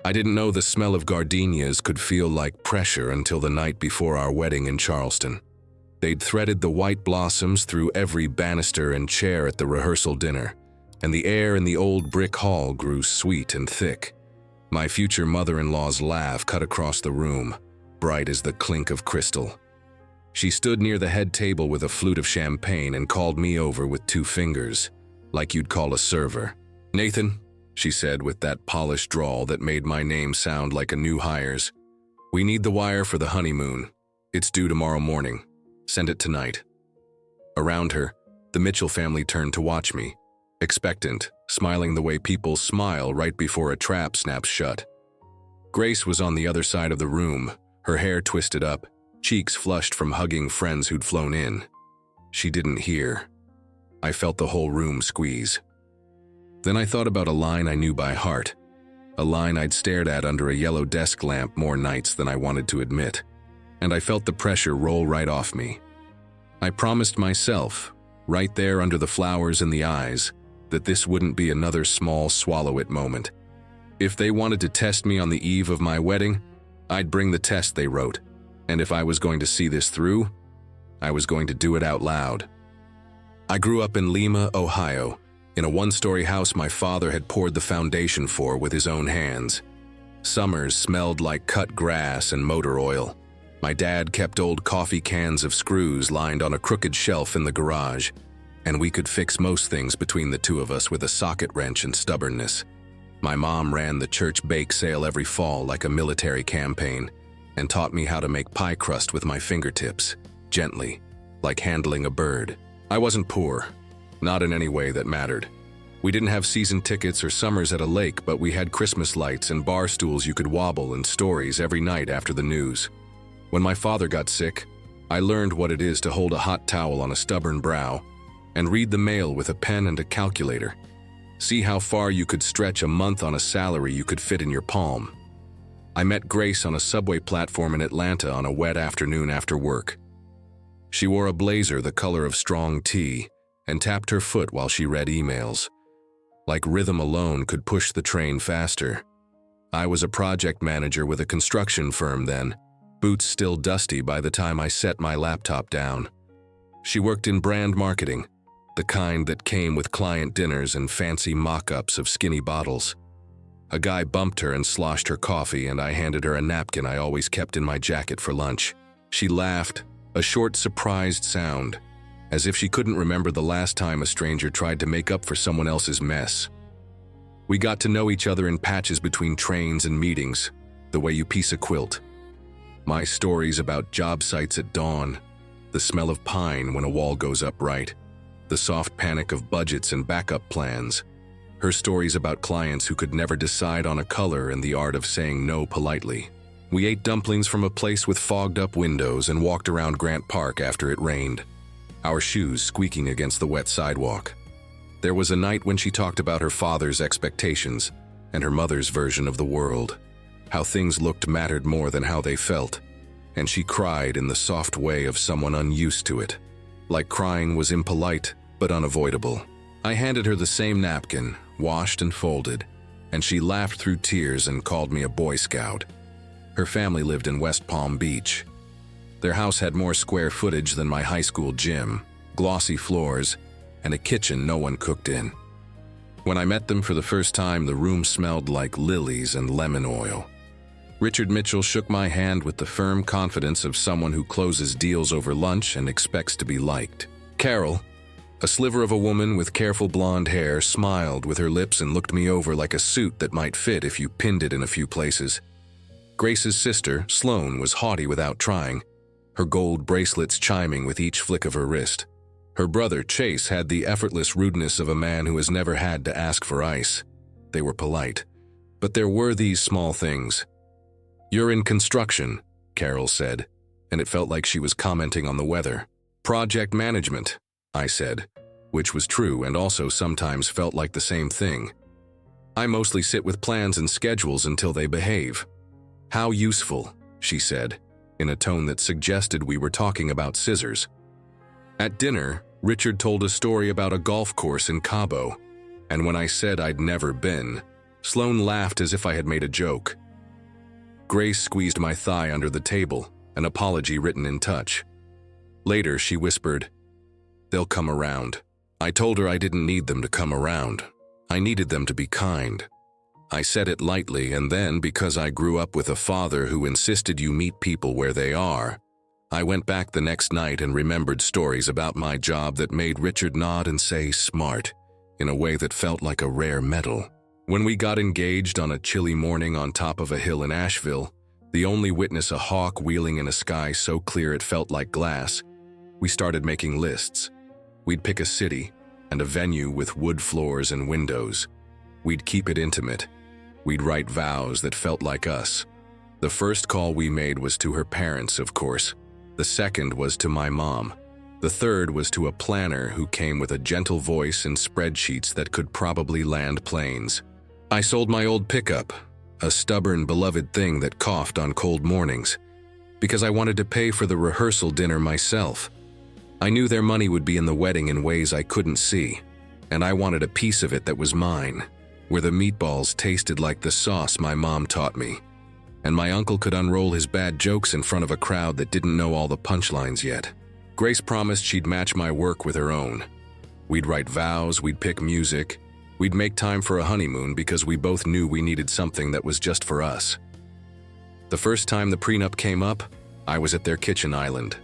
I didn't know the smell of gardenias could feel like pressure until the night before our wedding in Charleston. They'd threaded the white blossoms through every banister and chair at the rehearsal dinner, and the air in the old brick hall grew sweet and thick. My future mother-in-law's laugh cut across the room, bright as the clink of crystal. She stood near the head table with a flute of champagne and called me over with 2 fingers, like you'd call a server. "Nathan," she said with that polished drawl that made my name sound like a new hire's, "we need the wire for the honeymoon. It's due tomorrow morning. Send it tonight." Around her, the Mitchell family turned to watch me, expectant, smiling the way people smile right before a trap snaps shut. Grace was on the other side of the room, her hair twisted up, cheeks flushed from hugging friends who'd flown in. She didn't hear. I felt the whole room squeeze. Then I thought about a line I knew by heart, a line I'd stared at under a yellow desk lamp more nights than I wanted to admit, and I felt the pressure roll right off me. I promised myself, right there under the flowers and the eyes, that this wouldn't be another small swallow-it moment. If they wanted to test me on the eve of my wedding, I'd bring the test they wrote, and if I was going to see this through, I was going to do it out loud. I grew up in Lima, Ohio, in a 1-story house my father had poured the foundation for with his own hands. Summers smelled like cut grass and motor oil. My dad kept old coffee cans of screws lined on a crooked shelf in the garage, and we could fix most things between the 2 of us with a socket wrench and stubbornness. My mom ran the church bake sale every fall like a military campaign and taught me how to make pie crust with my fingertips, gently, like handling a bird. I wasn't poor, not in any way that mattered. We didn't have season tickets or summers at a lake, but we had Christmas lights and bar stools you could wobble and stories every night after the news. When my father got sick, I learned what it is to hold a hot towel on a stubborn brow and read the mail with a pen and a calculator. See how far you could stretch a month on a salary you could fit in your palm. I met Grace on a subway platform in Atlanta on a wet afternoon after work. She wore a blazer the color of strong tea and tapped her foot while she read emails. Like rhythm alone could push the train faster. I was a project manager with a construction firm then, boots still dusty by the time I set my laptop down. She worked in brand marketing, the kind that came with client dinners and fancy mock-ups of skinny bottles. A guy bumped her and sloshed her coffee, and I handed her a napkin I always kept in my jacket for lunch. She laughed, a short, surprised sound, as if she couldn't remember the last time a stranger tried to make up for someone else's mess. We got to know each other in patches between trains and meetings, the way you piece a quilt. My stories about job sites at dawn, the smell of pine when a wall goes up right, the soft panic of budgets and backup plans. Her stories about clients who could never decide on a color and the art of saying no politely. We ate dumplings from a place with fogged-up windows and walked around Grant Park after it rained, our shoes squeaking against the wet sidewalk. There was a night when she talked about her father's expectations and her mother's version of the world, how things looked mattered more than how they felt, and she cried in the soft way of someone unused to it, like crying was impolite but unavoidable. I handed her the same napkin, washed and folded, and she laughed through tears and called me a Boy Scout. Her family lived in West Palm Beach. Their house had more square footage than my high school gym, glossy floors, and a kitchen no one cooked in. When I met them for the first time, the room smelled like lilies and lemon oil. Richard Mitchell shook my hand with the firm confidence of someone who closes deals over lunch and expects to be liked. Carol, a sliver of a woman with careful blonde hair, smiled with her lips and looked me over like a suit that might fit if you pinned it in a few places. Grace's sister, Sloane, was haughty without trying, her gold bracelets chiming with each flick of her wrist. Her brother, Chase, had the effortless rudeness of a man who has never had to ask for ice. They were polite, but there were these small things. "You're in construction," Carol said, and it felt like she was commenting on the weather. "Project management," I said, which was true and also sometimes felt like the same thing. "I mostly sit with plans and schedules until they behave." "How useful," she said, in a tone that suggested we were talking about scissors. At dinner, Richard told a story about a golf course in Cabo, and when I said I'd never been, Sloane laughed as if I had made a joke. Grace squeezed my thigh under the table, an apology written in touch. Later, she whispered, "They'll come around." I told her I didn't need them to come around. I needed them to be kind. I said it lightly, and then, because I grew up with a father who insisted you meet people where they are, I went back the next night and remembered stories about my job that made Richard nod and say smart, in a way that felt like a rare medal. When we got engaged on a chilly morning on top of a hill in Asheville, the only witness a hawk wheeling in a sky so clear it felt like glass, we started making lists. We'd pick a city and a venue with wood floors and windows. We'd keep it intimate. We'd write vows that felt like us. The first call we made was to her parents, of course. The second was to my mom. The third was to a planner who came with a gentle voice and spreadsheets that could probably land planes. I sold my old pickup, a stubborn, beloved thing that coughed on cold mornings, because I wanted to pay for the rehearsal dinner myself. I knew their money would be in the wedding in ways I couldn't see, and I wanted a piece of it that was mine, where the meatballs tasted like the sauce my mom taught me, and my uncle could unroll his bad jokes in front of a crowd that didn't know all the punchlines yet. Grace promised she'd match my work with her own. We'd write vows, we'd pick music, we'd make time for a honeymoon because we both knew we needed something that was just for us. The first time the prenup came up, I was at their kitchen island.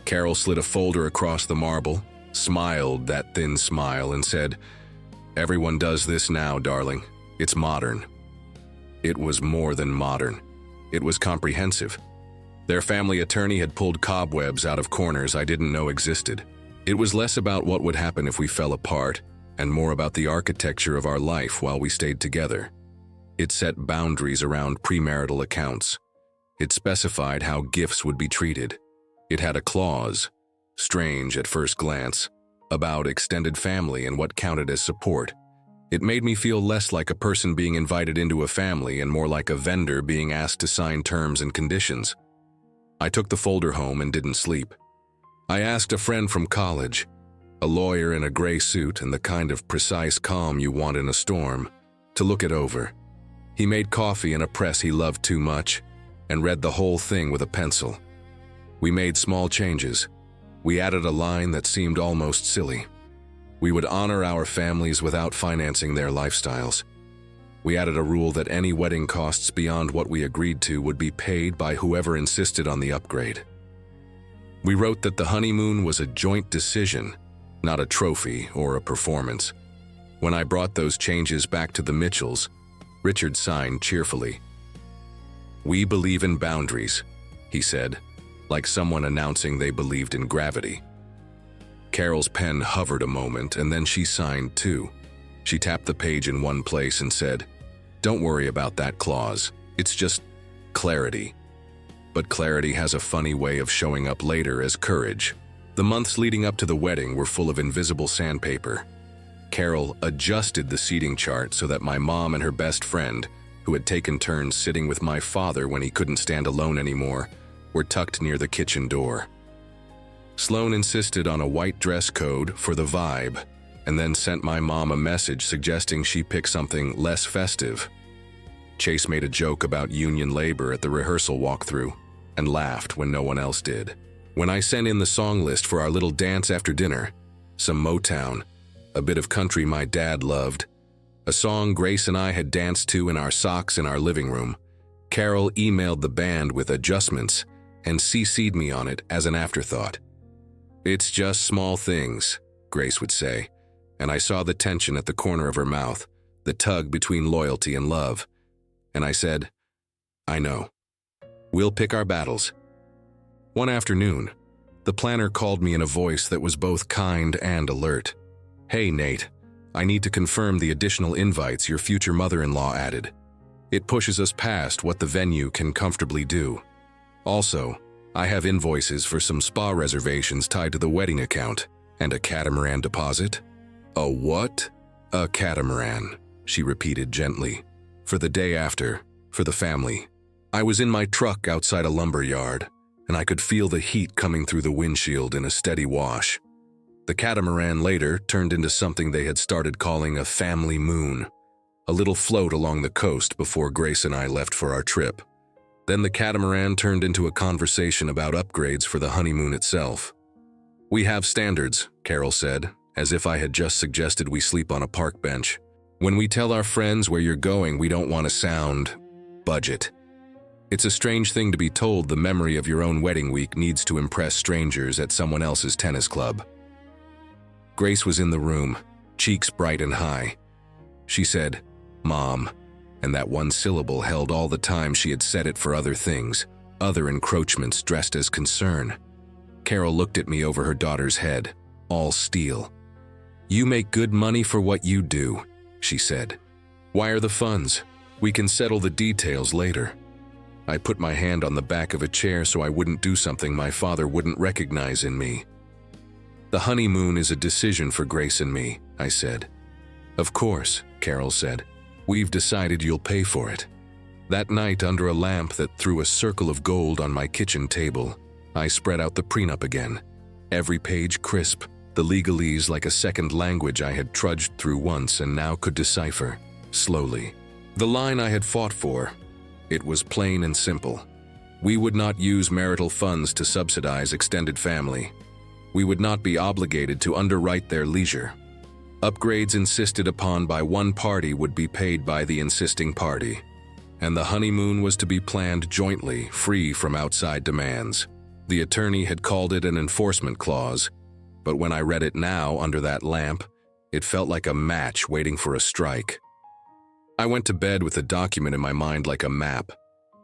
Carol slid a folder across the marble, smiled that thin smile, and said, "Everyone does this now, darling. It's modern." It was more than modern. It was comprehensive. Their family attorney had pulled cobwebs out of corners I didn't know existed. It was less about what would happen if we fell apart, and more about the architecture of our life while we stayed together. It set boundaries around premarital accounts. It specified how gifts would be treated. It had a clause, strange at first glance, about extended family and what counted as support. It made me feel less like a person being invited into a family and more like a vendor being asked to sign terms and conditions. I took the folder home and didn't sleep. I asked a friend from college, a lawyer in a gray suit and the kind of precise calm you want in a storm, to look it over. He made coffee in a press he loved too much and read the whole thing with a pencil. We made small changes. We added a line that seemed almost silly. We would honor our families without financing their lifestyles. We added a rule that any wedding costs beyond what we agreed to would be paid by whoever insisted on the upgrade. We wrote that the honeymoon was a joint decision, not a trophy or a performance. When I brought those changes back to the Mitchells, Richard signed cheerfully. "We believe in boundaries," he said, like someone announcing they believed in gravity. Carol's pen hovered a moment, and then she signed too. She tapped the page in one place and said, "Don't worry about that clause. It's just clarity." But clarity has a funny way of showing up later as courage. The months leading up to the wedding were full of invisible sandpaper. Carol adjusted the seating chart so that my mom and her best friend, who had taken turns sitting with my father when he couldn't stand alone anymore, were tucked near the kitchen door. Sloane insisted on a white dress code for the vibe, and then sent my mom a message suggesting she pick something less festive. Chase made a joke about union labor at the rehearsal walkthrough, and laughed when no one else did. When I sent in the song list for our little dance after dinner, some Motown, a bit of country my dad loved, a song Grace and I had danced to in our socks in our living room, Carol emailed the band with adjustments and CC'd me on it as an afterthought. "It's just small things," Grace would say, and I saw the tension at the corner of her mouth, the tug between loyalty and love. And I said, "I know. We'll pick our battles." One afternoon, the planner called me in a voice that was both kind and alert. "Hey, Nate, I need to confirm the additional invites your future mother-in-law added. It pushes us past what the venue can comfortably do. Also, I have invoices for some spa reservations tied to the wedding account and a catamaran deposit." "A what?" "A catamaran," she repeated gently. "For the day after, for the family." I was in my truck outside a lumber yard, and I could feel the heat coming through the windshield in a steady wash. The catamaran later turned into something they had started calling a family moon, a little float along the coast before Grace and I left for our trip. Then the catamaran turned into a conversation about upgrades for the honeymoon itself. "We have standards," Carol said, as if I had just suggested we sleep on a park bench. "When we tell our friends where you're going, we don't want to sound budget. It's a strange thing to be told the memory of your own wedding week needs to impress strangers at someone else's tennis club." Grace was in the room, cheeks bright and high. She said, "Mom," and that one syllable held all the time she had said it for other things, other encroachments dressed as concern. Carol looked at me over her daughter's head, all steel. "You make good money for what you do," she said. "Wire the funds. We can settle the details later." I put my hand on the back of a chair so I wouldn't do something my father wouldn't recognize in me. "The honeymoon is a decision for Grace and me," I said. "Of course," Carol said. "We've decided you'll pay for it." That night, under a lamp that threw a circle of gold on my kitchen table, I spread out the prenup again. Every page crisp, the legalese like a second language I had trudged through once and now could decipher, slowly. The line I had fought for, it was plain and simple. We would not use marital funds to subsidize extended family. We would not be obligated to underwrite their leisure. Upgrades insisted upon by one party would be paid by the insisting party. And the honeymoon was to be planned jointly, free from outside demands. The attorney had called it an enforcement clause, but when I read it now under that lamp, it felt like a match waiting for a strike. I went to bed with the document in my mind like a map.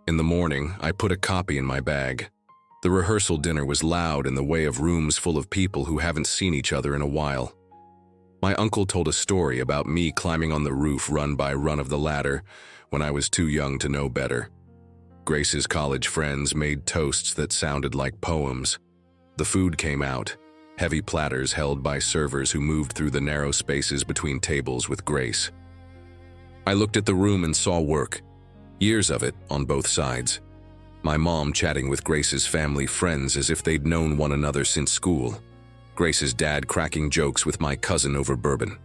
In the morning, I put a copy in my bag. The rehearsal dinner was loud in the way of rooms full of people who haven't seen each other in a while. My uncle told a story about me climbing on the roof run by run of the ladder when I was too young to know better. Grace's college friends made toasts that sounded like poems. The food came out, heavy platters held by servers who moved through the narrow spaces between tables with Grace. I looked at the room and saw work, years of it on both sides. My mom chatting with Grace's family friends as if they'd known one another since school. Grace's dad cracking jokes with my cousin over bourbon.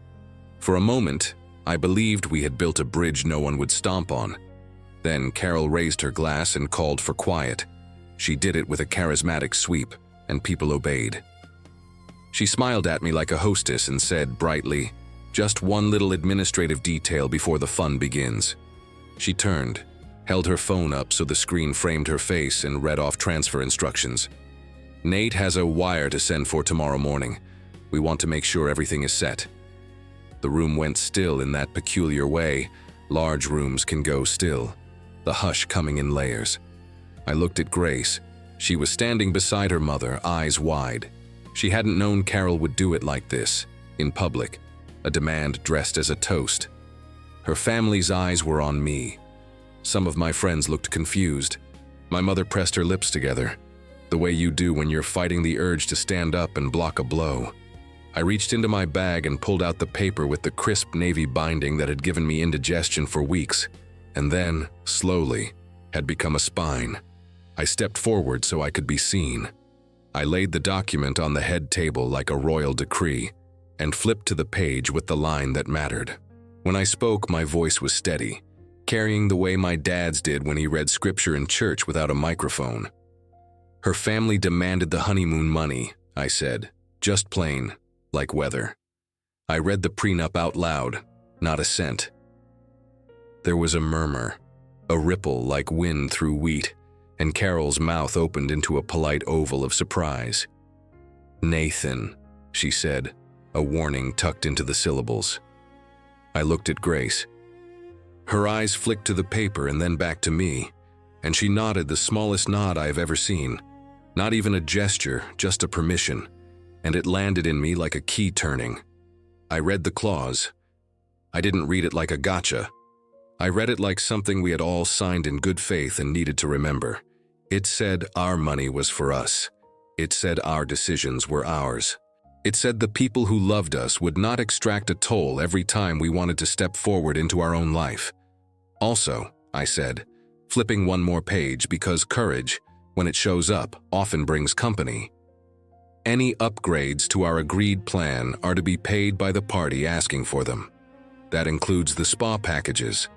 For a moment, I believed we had built a bridge no one would stomp on. Then Carol raised her glass and called for quiet. She did it with a charismatic sweep, and people obeyed. She smiled at me like a hostess and said brightly, "Just one little administrative detail before the fun begins." She turned, held her phone up so the screen framed her face and read off transfer instructions. "Nate has a wire to send for tomorrow morning. We want to make sure everything is set." The room went still in that peculiar way. Large rooms can go still, the hush coming in layers. I looked at Grace. She was standing beside her mother, eyes wide. She hadn't known Carol would do it like this, in public, a demand dressed as a toast. Her family's eyes were on me. Some of my friends looked confused. My mother pressed her lips together, the way you do when you're fighting the urge to stand up and block a blow. I reached into my bag and pulled out the paper with the crisp navy binding that had given me indigestion for weeks, and then, slowly, had become a spine. I stepped forward so I could be seen. I laid the document on the head table like a royal decree, and flipped to the page with the line that mattered. When I spoke, my voice was steady, carrying the way my dad's did when he read scripture in church without a microphone. "Her family demanded the honeymoon money," I said, just plain, like weather. I read the prenup out loud, not a cent. There was a murmur, a ripple like wind through wheat, and Carol's mouth opened into a polite oval of surprise. "Nathan," she said, a warning tucked into the syllables. I looked at Grace. Her eyes flicked to the paper and then back to me, and she nodded the smallest nod I have ever seen. Not even a gesture, just a permission, and it landed in me like a key turning. I read the clause. I didn't read it like a gotcha. I read it like something we had all signed in good faith and needed to remember. It said our money was for us. It said our decisions were ours. It said the people who loved us would not extract a toll every time we wanted to step forward into our own life. Also, I said, flipping one more page because courage, when it shows up, often brings company. Any upgrades to our agreed plan are to be paid by the party asking for them. That includes the spa packages,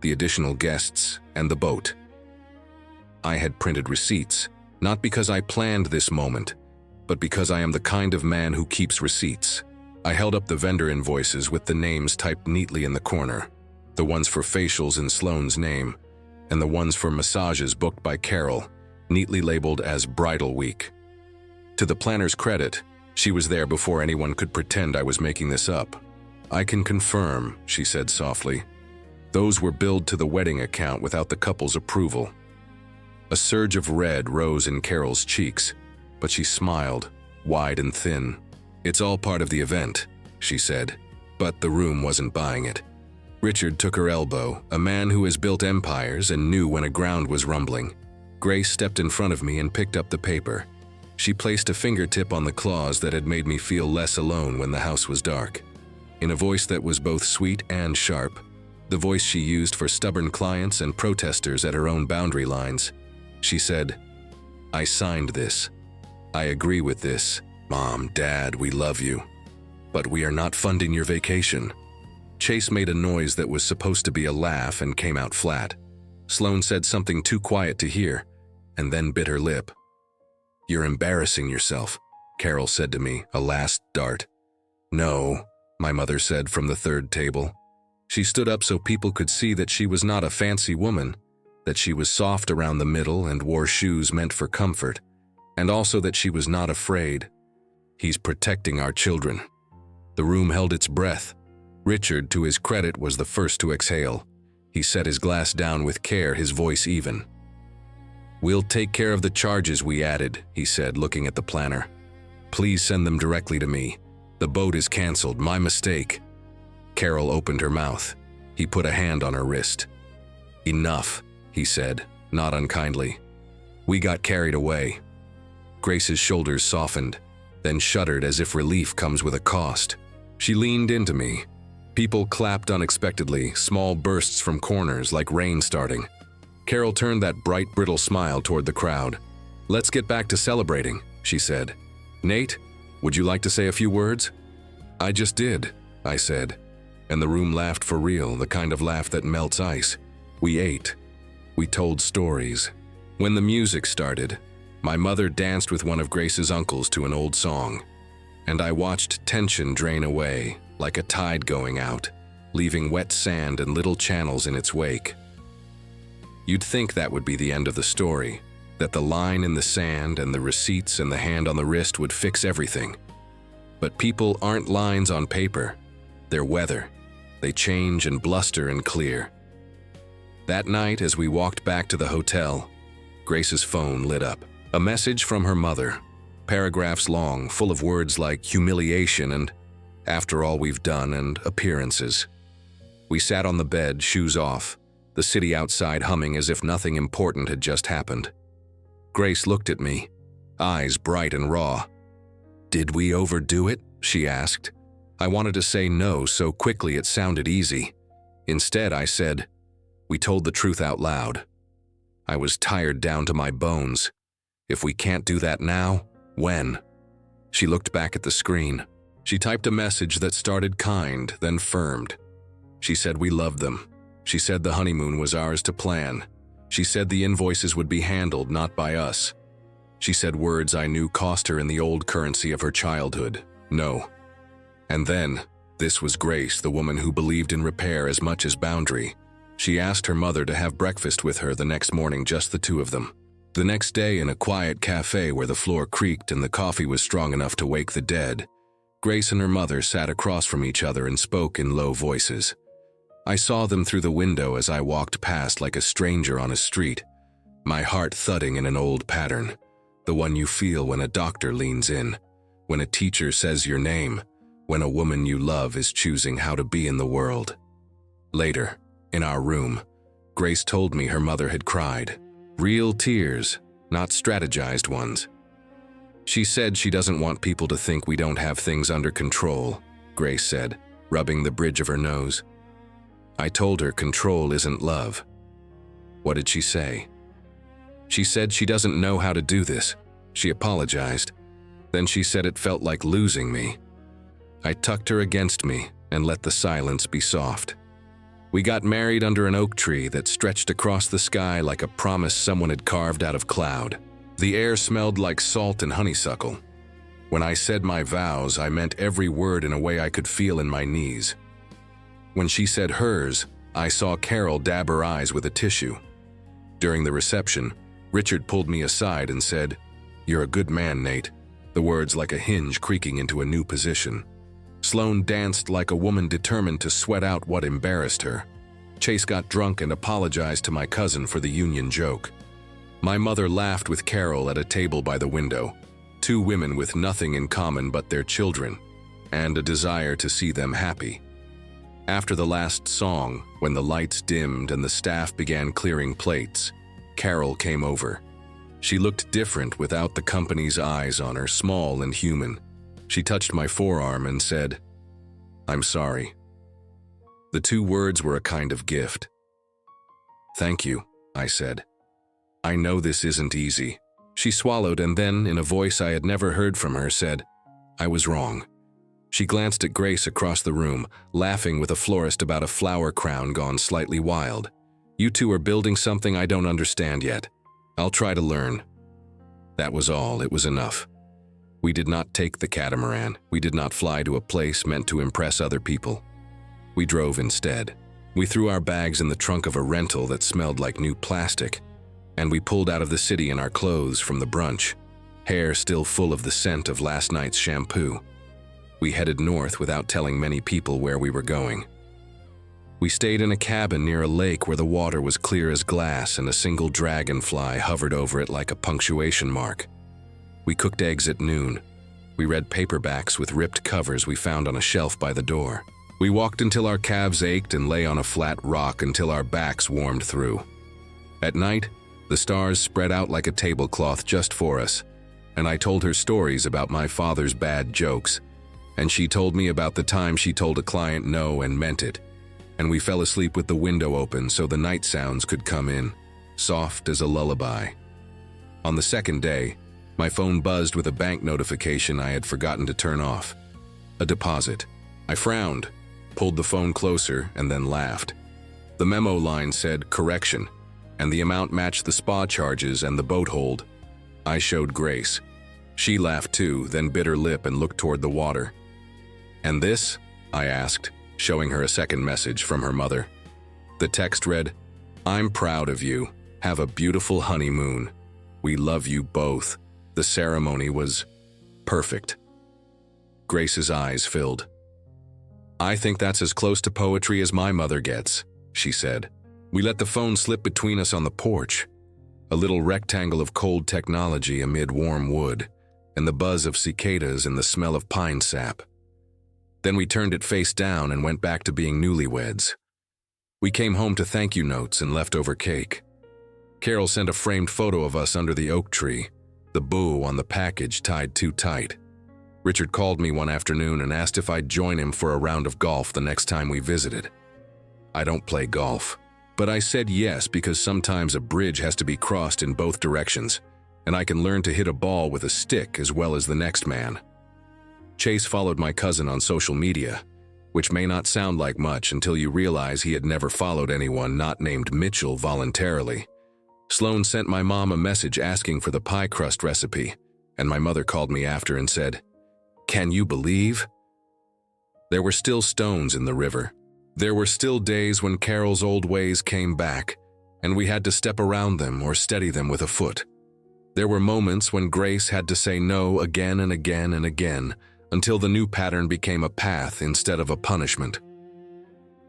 the additional guests, and the boat. I had printed receipts, not because I planned this moment, but because I am the kind of man who keeps receipts. I held up the vendor invoices with the names typed neatly in the corner, the ones for facials in Sloane's name, and the ones for massages booked by Carol, neatly labeled as Bridal Week. To the planner's credit, she was there before anyone could pretend I was making this up. "I can confirm," she said softly. "Those were billed to the wedding account without the couple's approval." A surge of red rose in Carol's cheeks, but she smiled, wide and thin. "It's all part of the event," she said, but the room wasn't buying it. Richard took her elbow, a man who has built empires and knew when a ground was rumbling. Grace stepped in front of me and picked up the paper. She placed a fingertip on the clause that had made me feel less alone when the house was dark. In a voice that was both sweet and sharp, the voice she used for stubborn clients and protesters at her own boundary lines, she said, "I signed this. I agree with this. Mom, Dad, we love you. But we are not funding your vacation." Chase made a noise that was supposed to be a laugh and came out flat. Sloane said something too quiet to hear, and then bit her lip. "You're embarrassing yourself," Carol said to me, a last dart. "No," my mother said from the third table. She stood up so people could see that she was not a fancy woman, that she was soft around the middle and wore shoes meant for comfort, and also that she was not afraid. "He's protecting our children." The room held its breath. Richard, to his credit, was the first to exhale. He set his glass down with care, his voice even. "We'll take care of the charges we added," he said, looking at the planner. "Please send them directly to me. The boat is canceled, my mistake." Carol opened her mouth. He put a hand on her wrist. "Enough," he said, not unkindly. "We got carried away." Grace's shoulders softened, then shuddered as if relief comes with a cost. She leaned into me. People clapped unexpectedly, small bursts from corners like rain starting. Carol turned that bright, brittle smile toward the crowd. "Let's get back to celebrating," she said. "Nate, would you like to say a few words?" "I just did," I said, and the room laughed for real, the kind of laugh that melts ice. We ate. We told stories. When the music started, my mother danced with one of Grace's uncles to an old song, and I watched tension drain away, like a tide going out, leaving wet sand and little channels in its wake. You'd think that would be the end of the story, that the line in the sand and the receipts and the hand on the wrist would fix everything. But people aren't lines on paper. They're weather. They change and bluster and clear. That night, as we walked back to the hotel, Grace's phone lit up. A message from her mother, paragraphs long, full of words like humiliation and "after all we've done" and appearances. We sat on the bed, shoes off, the city outside humming as if nothing important had just happened. Grace looked at me, eyes bright and raw. "Did we overdo it?" she asked. I wanted to say no so quickly it sounded easy. Instead, I said, "We told the truth out loud." I was tired down to my bones. If we can't do that now, when? She looked back at the screen. She typed a message that started kind, then firmed. She said we loved them. She said the honeymoon was ours to plan. She said the invoices would be handled, not by us. She said words I knew cost her in the old currency of her childhood, no. And then, this was Grace, the woman who believed in repair as much as boundary. She asked her mother to have breakfast with her the next morning, just the two of them. The next day, in a quiet cafe where the floor creaked and the coffee was strong enough to wake the dead, Grace and her mother sat across from each other and spoke in low voices. I saw them through the window as I walked past like a stranger on a street, my heart thudding in an old pattern, the one you feel when a doctor leans in, when a teacher says your name, when a woman you love is choosing how to be in the world. Later, in our room, Grace told me her mother had cried. Real tears, not strategized ones. She said she doesn't want people to think we don't have things under control, Grace said, rubbing the bridge of her nose. I told her control isn't love. What did she say? She said she doesn't know how to do this. She apologized. Then she said it felt like losing me. I tucked her against me, and let the silence be soft. We got married under an oak tree that stretched across the sky like a promise someone had carved out of cloud. The air smelled like salt and honeysuckle. When I said my vows, I meant every word in a way I could feel in my knees. When she said hers, I saw Carol dab her eyes with a tissue. During the reception, Richard pulled me aside and said, "You're a good man, Nate," the words like a hinge creaking into a new position. Sloane danced like a woman determined to sweat out what embarrassed her. Chase got drunk and apologized to my cousin for the union joke. My mother laughed with Carol at a table by the window, two women with nothing in common but their children, and a desire to see them happy. After the last song, when the lights dimmed and the staff began clearing plates, Carol came over. She looked different without the company's eyes on her, small and human. She touched my forearm and said, "I'm sorry." The two words were a kind of gift. "Thank you," I said. "I know this isn't easy." She swallowed and then, in a voice I had never heard from her, said, "I was wrong." She glanced at Grace across the room, laughing with a florist about a flower crown gone slightly wild. "You two are building something I don't understand yet. I'll try to learn." That was all. It was enough. We did not take the catamaran. We did not fly to a place meant to impress other people. We drove instead. We threw our bags in the trunk of a rental that smelled like new plastic, and we pulled out of the city in our clothes from the brunch, hair still full of the scent of last night's shampoo. We headed north without telling many people where we were going. We stayed in a cabin near a lake where the water was clear as glass and a single dragonfly hovered over it like a punctuation mark. We cooked eggs at noon. We read paperbacks with ripped covers we found on a shelf by the door. We walked until our calves ached and lay on a flat rock until our backs warmed through. At night, the stars spread out like a tablecloth just for us, and I told her stories about my father's bad jokes, and she told me about the time she told a client no and meant it, and we fell asleep with the window open so the night sounds could come in, soft as a lullaby. On the second day, my phone buzzed with a bank notification I had forgotten to turn off. A deposit. I frowned, pulled the phone closer, and then laughed. The memo line said, "Correction," and the amount matched the spa charges and the boat hold. I showed Grace. She laughed too, then bit her lip and looked toward the water. "And this?" I asked, showing her a second message from her mother. The text read, "I'm proud of you. Have a beautiful honeymoon. We love you both." The ceremony was perfect. Grace's eyes filled. "I think that's as close to poetry as my mother gets," she said. We let the phone slip between us on the porch, a little rectangle of cold technology amid warm wood, and the buzz of cicadas and the smell of pine sap. Then we turned it face down and went back to being newlyweds. We came home to thank you notes and leftover cake. Carol sent a framed photo of us under the oak tree, the bow on the package tied too tight. Richard called me one afternoon and asked if I'd join him for a round of golf the next time we visited. I don't play golf, but I said yes because sometimes a bridge has to be crossed in both directions, and I can learn to hit a ball with a stick as well as the next man. Chase followed my cousin on social media, which may not sound like much until you realize he had never followed anyone not named Mitchell voluntarily. Sloane sent my mom a message asking for the pie crust recipe, and my mother called me after and said, "Can you believe?" There were still stones in the river. There were still days when Carol's old ways came back, and we had to step around them or steady them with a foot. There were moments when Grace had to say no again and again and again, until the new pattern became a path instead of a punishment.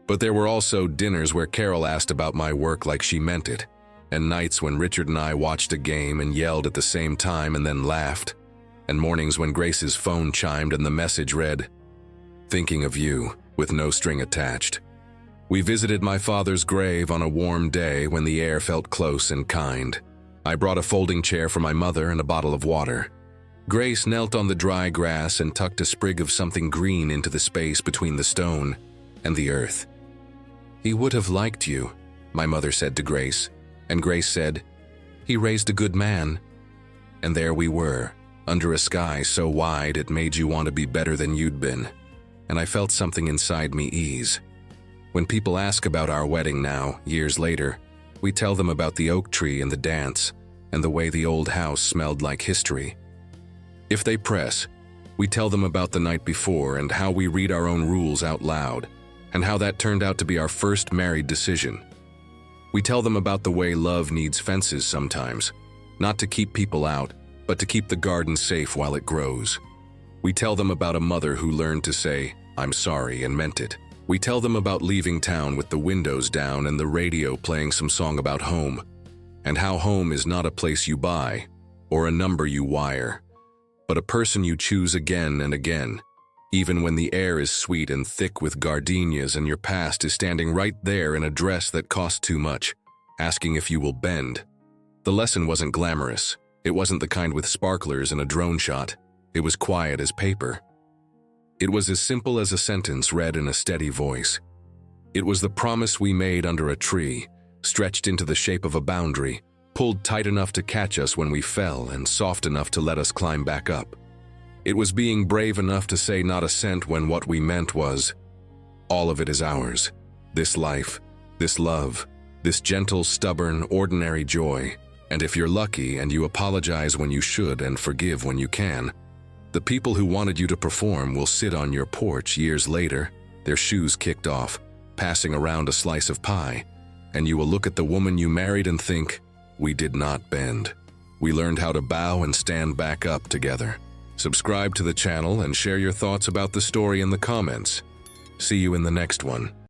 But there were also dinners where Carol asked about my work like she meant it, and nights when Richard and I watched a game and yelled at the same time and then laughed, and mornings when Grace's phone chimed and the message read, "Thinking of you," with no string attached. We visited my father's grave on a warm day when the air felt close and kind. I brought a folding chair for my mother and a bottle of water. Grace knelt on the dry grass and tucked a sprig of something green into the space between the stone and the earth. "He would have liked you," my mother said to Grace, and Grace said, "He raised a good man." And there we were, under a sky so wide it made you want to be better than you'd been. and I felt something inside me ease. When people ask about our wedding now, years later, we tell them about the oak tree and the dance, and the way the old house smelled like history. If they press, we tell them about the night before and how we read our own rules out loud, and how that turned out to be our first married decision. We tell them about the way love needs fences sometimes, not to keep people out, but to keep the garden safe while it grows. We tell them about a mother who learned to say, "I'm sorry," and meant it. We tell them about leaving town with the windows down and the radio playing some song about home, and how home is not a place you buy or a number you wire, but a person you choose again and again, even when the air is sweet and thick with gardenias and your past is standing right there in a dress that costs too much, asking if you will bend. The lesson wasn't glamorous. It wasn't the kind with sparklers and a drone shot. It was quiet as paper. It was as simple as a sentence read in a steady voice. It was the promise we made under a tree, stretched into the shape of a boundary, pulled tight enough to catch us when we fell and soft enough to let us climb back up. It was being brave enough to say not a cent when what we meant was, all of it is ours. This life, this love, this gentle, stubborn, ordinary joy. And if you're lucky and you apologize when you should and forgive when you can, the people who wanted you to perform will sit on your porch years later, their shoes kicked off, passing around a slice of pie, and you will look at the woman you married and think, we did not bend. We learned how to bow and stand back up together. Subscribe to the channel and share your thoughts about the story in the comments. See you in the next one.